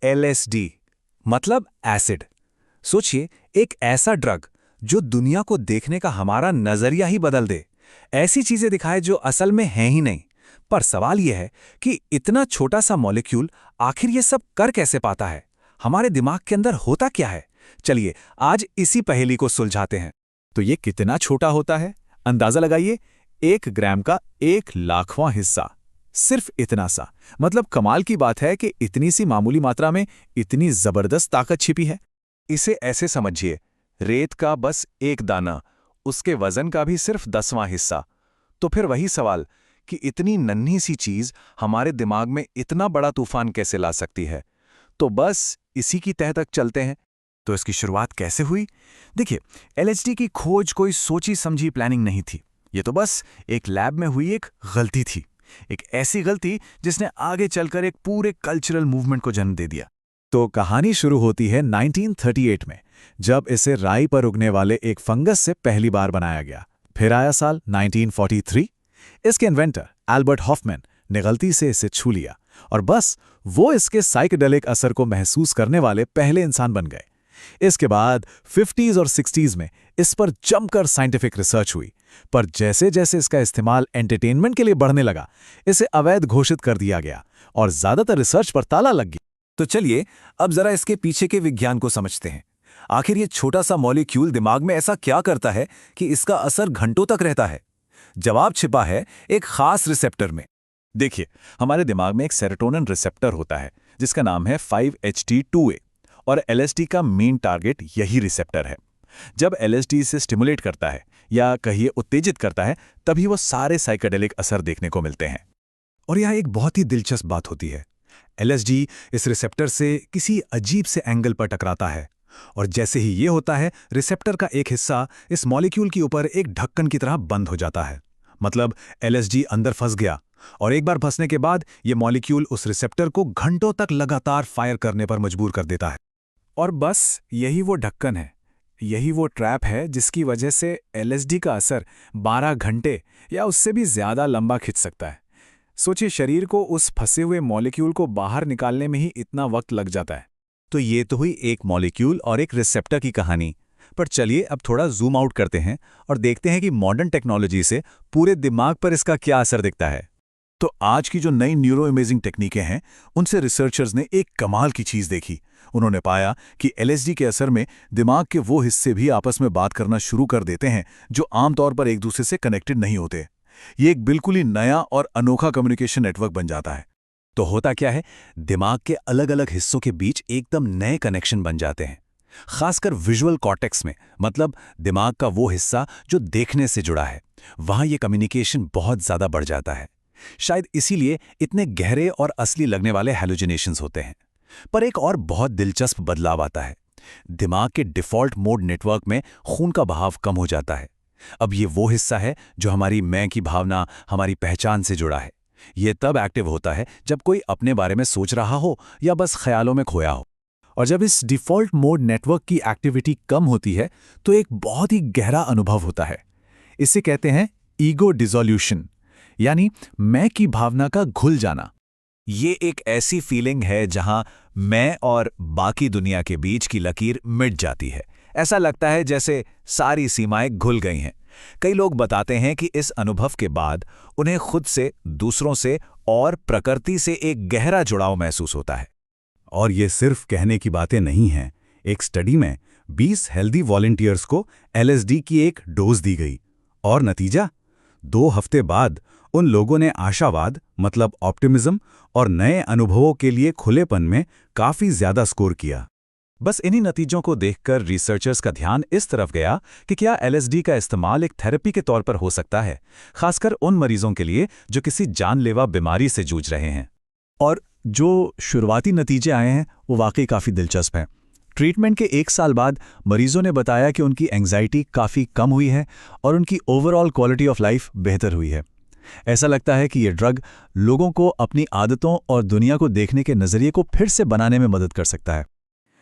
LSD मतलब acid. सोचिए, एक ऐसा ड्रग जो दुनिया को देखने का हमारा नजरिया ही बदल दे, ऐसी चीजें दिखाए जो असल में हैं ही नहीं। पर सवाल यह है कि इतना छोटा सा मॉलिक्यूल आखिर ये सब कर कैसे पाता है? हमारे दिमाग के अंदर होता क्या है? चलिए आज इसी पहेली को सुलझाते हैं। तो ये कितना छोटा होता है? अंदाजा लगाइए, 1 ग्राम का 1,00,000वां हिस्सा, सिर्फ इतना सा। मतलब कमाल की बात है कि इतनी सी मामूली मात्रा में इतनी जबरदस्त ताकत छिपी है। इसे ऐसे समझिए, रेत का बस एक दाना, उसके वजन का भी सिर्फ 10वां हिस्सा। तो फिर वही सवाल कि इतनी नन्ही सी चीज हमारे दिमाग में इतना बड़ा तूफान कैसे ला सकती है? तो बस इसी की तह तक चलते हैं। तो इसकी शुरुआत कैसे हुई? देखिए, LSD की खोज कोई सोची समझी प्लानिंग नहीं थी। ये तो बस एक लैब में हुई एक गलती थी। एक ऐसी गलती जिसने आगे चलकर एक पूरे कल्चरल मूवमेंट को जन्म दे दिया। तो कहानी शुरू होती है 1938 में, जब इसे राई पर उगने वाले एक फंगस से पहली बार बनाया गया। फिर आया साल 1943। इसके इन्वेंटर एल्बर्ट हॉफमैन ने गलती से इसे छू लिया और बस वो इसके साइकेडेलिक असर को महसूस करने वाले पहले इंसान बन गए। इसके बाद 50s और 60s में इस पर जमकर साइंटिफिक रिसर्च हुई, पर जैसे जैसे इसका इस्तेमाल एंटरटेनमेंट के लिए बढ़ने लगा, इसे अवैध घोषित कर दिया गया और ज्यादातर रिसर्च पर ताला लग गया। तो चलिए अब जरा इसके पीछे के विज्ञान को समझते हैं। आखिर ये छोटा सा मॉलिक्यूल दिमाग में ऐसा क्या करता है कि इसका असर घंटों तक रहता है? जवाब छिपा है एक खास रिसेप्टर में। देखिए, हमारे दिमाग में एक सेरोटोनिन रिसेप्टर होता है जिसका नाम है 5-HT2A, और LSD का मेन टारगेट यही रिसेप्टर है। जब LSD इसे स्टिमुलेट करता है या कहिए उत्तेजित करता है, तभी वो सारे साइकेडेलिक असर देखने को मिलते हैं। और यहाँ एक बहुत ही दिलचस्प बात होती है। LSD इस रिसेप्टर से किसी अजीब से एंगल पर टकराता है, और जैसे ही ये होता है, रिसेप्टर का एक हिस्सा इस मॉलिक्यूल के ऊपर एक ढक्कन की तरह बंद हो जाता है। मतलब LSD अंदर फंस गया, और एक बार फंसने के बाद ये मॉलिक्यूल उस रिसेप्टर को घंटों तक लगातार फायर करने पर मजबूर कर देता है। और बस यही वो ढक्कन है, यही वो ट्रैप है जिसकी वजह से LSD का असर 12 घंटे या उससे भी ज्यादा लंबा खिंच सकता है। सोचिए, शरीर को उस फंसे हुए मॉलिक्यूल को बाहर निकालने में ही इतना वक्त लग जाता है। तो ये तो हुई एक मॉलिक्यूल और एक रिसेप्टर की कहानी। पर चलिए अब थोड़ा जूम आउट करते हैं और देखते हैं कि मॉडर्न टेक्नोलॉजी से पूरे दिमाग पर इसका क्या असर दिखता है। तो आज की जो नई न्यूरो इमेजिंग टेक्निकें हैं, उनसे रिसर्चर्स ने एक कमाल की चीज देखी। उन्होंने पाया कि LSD के असर में दिमाग के वो हिस्से भी आपस में बात करना शुरू कर देते हैं जो आमतौर पर एक दूसरे से कनेक्टेड नहीं होते। ये एक बिल्कुल ही नया और अनोखा कम्युनिकेशन नेटवर्क बन जाता है। तो होता क्या है, दिमाग के अलग अलग हिस्सों के बीच एकदम नए कनेक्शन बन जाते हैं, खासकर विजुअल कॉर्टेक्स में, मतलब दिमाग का वो हिस्सा जो देखने से जुड़ा है। वहां ये कम्युनिकेशन बहुत ज्यादा बढ़ जाता है। शायद इसीलिए इतने गहरे और असली लगने वाले हैलुसिनेशंस होते हैं। पर एक और बहुत दिलचस्प बदलाव आता है। दिमाग के डिफॉल्ट मोड नेटवर्क में खून का बहाव कम हो जाता है। अब ये वो हिस्सा है जो हमारी मैं की भावना, हमारी पहचान से जुड़ा है। ये तब एक्टिव होता है जब कोई अपने बारे में सोच रहा हो या बस ख्यालों में खोया हो। और जब इस डिफॉल्ट मोड नेटवर्क की एक्टिविटी कम होती है, तो एक बहुत ही गहरा अनुभव होता है। इसे कहते हैं ईगो डिसोल्यूशन, यानी मैं की भावना का घुल जाना। ये एक ऐसी फीलिंग है जहां मैं और बाकी दुनिया के बीच की लकीर मिट जाती है। ऐसा लगता है जैसे सारी सीमाएं घुल गई हैं। कई लोग बताते हैं कि इस अनुभव के बाद उन्हें खुद से, दूसरों से और प्रकृति से एक गहरा जुड़ाव महसूस होता है। और ये सिर्फ कहने की बातें नहीं हैं। एक स्टडी में 20 हेल्दी वॉलंटियर्स को LSD की एक डोज दी गई, और नतीजा 2 हफ्ते बाद उन लोगों ने आशावाद, मतलब ऑप्टिमिज्म, और नए अनुभवों के लिए खुलेपन में काफी ज्यादा स्कोर किया। बस इन्हीं नतीजों को देखकर रिसर्चर्स का ध्यान इस तरफ गया कि क्या LSD का इस्तेमाल एक थेरेपी के तौर पर हो सकता है, खासकर उन मरीजों के लिए जो किसी जानलेवा बीमारी से जूझ रहे हैं। और जो शुरुआती नतीजे आए हैं वो वाकई काफ़ी दिलचस्प हैं। ट्रीटमेंट के 1 साल बाद मरीजों ने बताया कि उनकी एंग्जाइटी काफ़ी कम हुई है और उनकी ओवरऑल क्वालिटी ऑफ लाइफ बेहतर हुई है। ऐसा लगता है कि ये ड्रग लोगों को अपनी आदतों और दुनिया को देखने के नज़रिए को फिर से बनाने में मदद कर सकता है।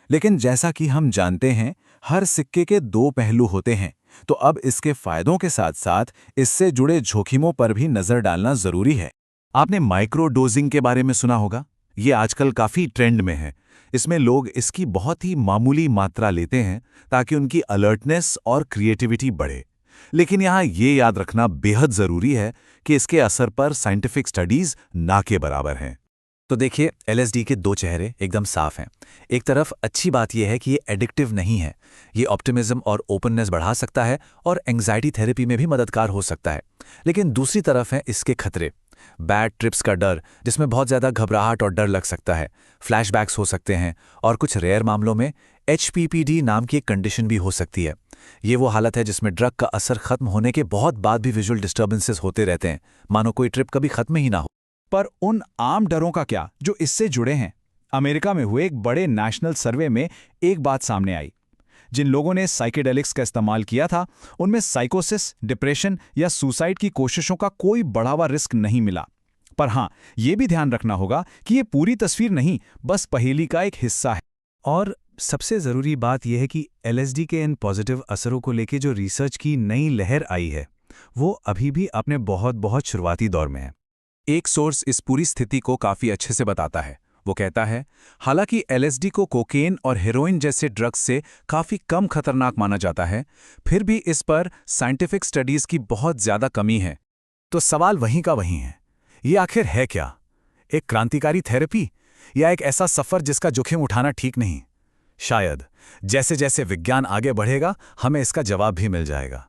लेकिन जैसा कि हम जानते हैं, हर सिक्के के 2 पहलू होते हैं। तो अब इसके फायदों के साथ साथ इससे जुड़े जोखिमों पर भी नजर डालना जरूरी है। आपने माइक्रो डोजिंग के बारे में सुना होगा। ये आजकल काफी ट्रेंड में है। इसमें लोग इसकी बहुत ही मामूली मात्रा लेते हैं ताकि उनकी अलर्टनेस और क्रिएटिविटी बढ़े। लेकिन यहाँ ये याद रखना बेहद ज़रूरी है कि इसके असर पर साइंटिफिक स्टडीज़ ना के बराबर हैं। तो देखिए, LSD के दो चेहरे एकदम साफ हैं। एक तरफ अच्छी बात यह है कि ये एडिक्टिव नहीं है। ये ऑप्टिमिज्म और ओपननेस बढ़ा सकता है और एंग्जाइटी थेरेपी में भी मददगार हो सकता है। लेकिन दूसरी तरफ हैं इसके खतरे। बैड ट्रिप्स का डर, जिसमें बहुत ज़्यादा घबराहट और डर लग सकता है, फ्लैशबैक्स हो सकते हैं और कुछ रेयर मामलों में HPPD नाम की एक कंडीशन भी हो सकती है। ये वो हालत है जिसमें ड्रग का असर खत्म होने के बहुत बाद भी विजुअल डिस्टर्बेंसेस होते रहते हैं, मानो कोई ट्रिप कभी खत्म ही ना हो। पर उन आम डरों का क्या जो इससे जुड़े हैं? अमेरिका में हुए एक बड़े नेशनल सर्वे में एक बात सामने आई। जिन लोगों ने साइकेडेलिक्स का इस्तेमाल किया था, उनमें साइकोसिस, डिप्रेशन या सुसाइड की कोशिशों का कोई बढ़ावा रिस्क नहीं मिला। पर हाँ, ये भी ध्यान रखना होगा कि ये पूरी तस्वीर नहीं, बस पहेली का एक हिस्सा है। और सबसे ज़रूरी बात यह है कि LSD के इन पॉजिटिव असरों को लेके जो रिसर्च की नई लहर आई है, वो अभी भी अपने बहुत बहुत शुरुआती दौर में है। एक सोर्स इस पूरी स्थिति को काफ़ी अच्छे से बताता है। वो कहता है, हालांकि LSD को कोकेन और हेरोइन जैसे ड्रग्स से काफ़ी कम खतरनाक माना जाता है, फिर भी इस पर साइंटिफिक स्टडीज़ की बहुत ज़्यादा कमी है। तो सवाल वहीं का वहीं है, ये आखिर है क्या? एक क्रांतिकारी थेरेपी या एक ऐसा सफ़र जिसका जोखिम उठाना ठीक नहीं? शायद जैसे जैसे विज्ञान आगे बढ़ेगा, हमें इसका जवाब भी मिल जाएगा।